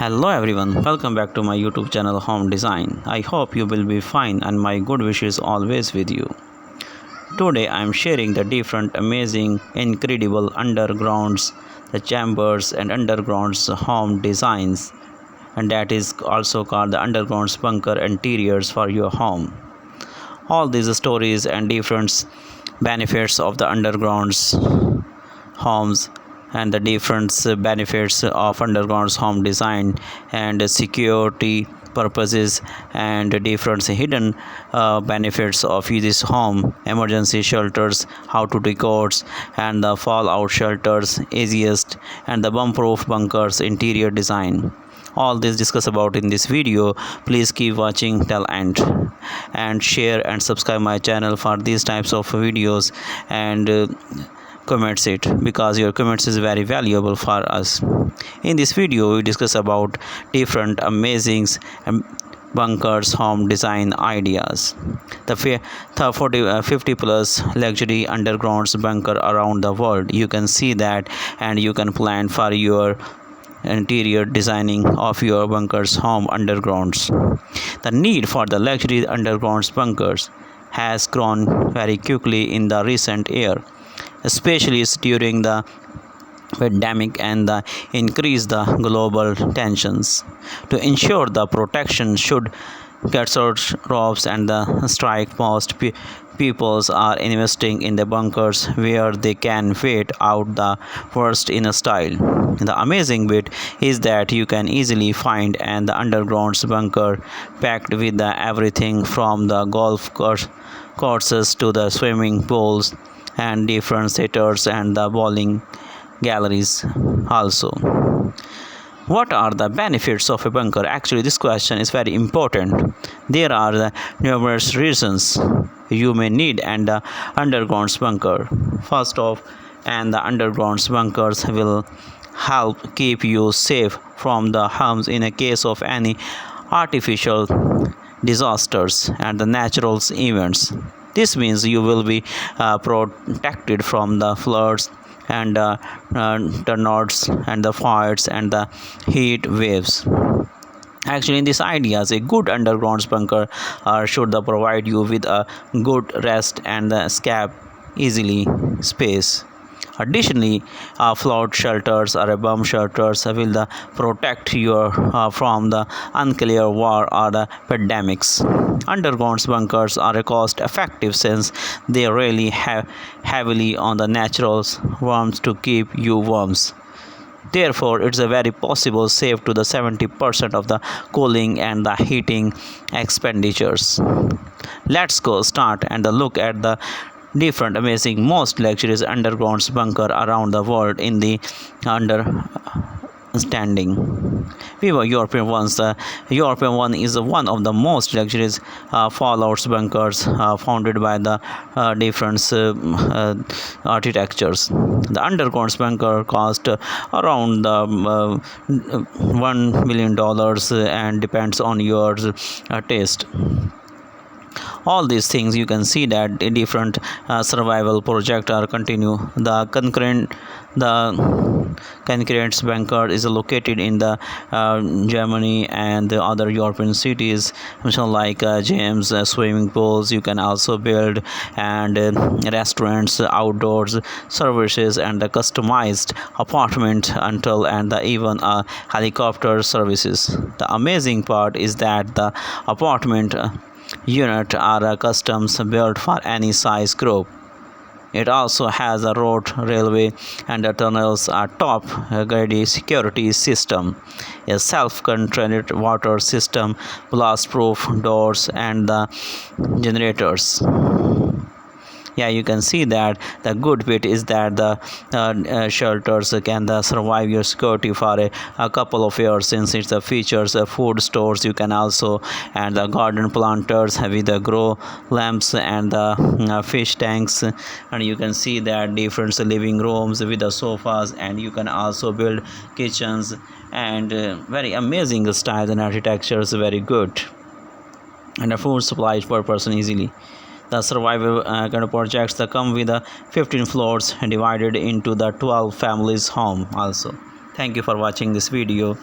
Hello everyone, welcome back to my YouTube channel Home Design. I hope you will be fine and my good wishes always with you. Today I am sharing the different amazing, incredible undergrounds, the chambers and undergrounds home designs, and that is also called the undergrounds bunker interiors for your home. All these stories and different benefits of the undergrounds homes and the different benefits of underground home design and security purposes and different hidden benefits of this home, emergency shelters, how to decode, and the fallout shelters easiest, and the bomb proof bunkers interior design. All this discuss about in this video. Please keep watching till end and share and subscribe my channel for these types of videos, and comments it, because your comments is very valuable for us. In this video we discuss about different amazing bunkers home design ideas, the 50 plus luxury underground bunker around the world. You can see that and you can plan for your interior designing of your bunkers home undergrounds. The need for the luxury underground bunkers has grown very quickly in the recent year, especially during the pandemic and the increase the global tensions. To ensure the protection should catastrophes and the strike, most peoples are investing in the bunkers where they can wait out the worst in a style. The amazing bit is that you can easily find an underground bunker packed with the everything from the golf courses to the swimming pools and different theaters and the bowling galleries also. What are the benefits of a bunker? Actually, this question is very important. There are the numerous reasons you may need an underground bunker. First off, and the underground bunkers will help keep you safe from the harms in a case of any artificial disasters and the natural events. This means you will be protected from the floods and tornadoes and the fires and the heat waves. Actually, in these ideas, a good underground bunker should provide you with a good rest and escape easily space. Additionally, flood shelters or bomb shelters will protect you from the unclear war or the pandemics. Underground bunkers are cost effective since they rely heavily on the natural warmth to keep you warm. Therefore, it's a very possible save to the 70% of the cooling and the heating expenditures. Let's go start and look at the different amazing most luxurious underground bunker around the world in the understanding. We were European ones. The European one is one of the most luxurious fallout bunkers founded by the different architectures. The underground bunker cost around $1 million and depends on your taste. All these things you can see that a different survival project are continue. The concurrent bunker is located in the Germany and the other European cities, like gyms, swimming pools. You can also build and restaurants, outdoors services, and the customized apartment until and even helicopter services. The amazing part is that the apartment unit are custom built for any size group. It also has a road, railway, and tunnels, a top-grade security system, a self-contained water system, blast-proof doors, and the generators. Yeah, you can see that the good bit is that the shelters can survive your security for a couple of years, since it features food stores. You can also and the garden planters with the grow lamps and the fish tanks, and you can see that different living rooms with the sofas, and you can also build kitchens and very amazing style and architecture is very good, and a food supply per person easily. The survival kind of projects that come with 15 floors divided into the 12 families home also. Thank you for watching this video.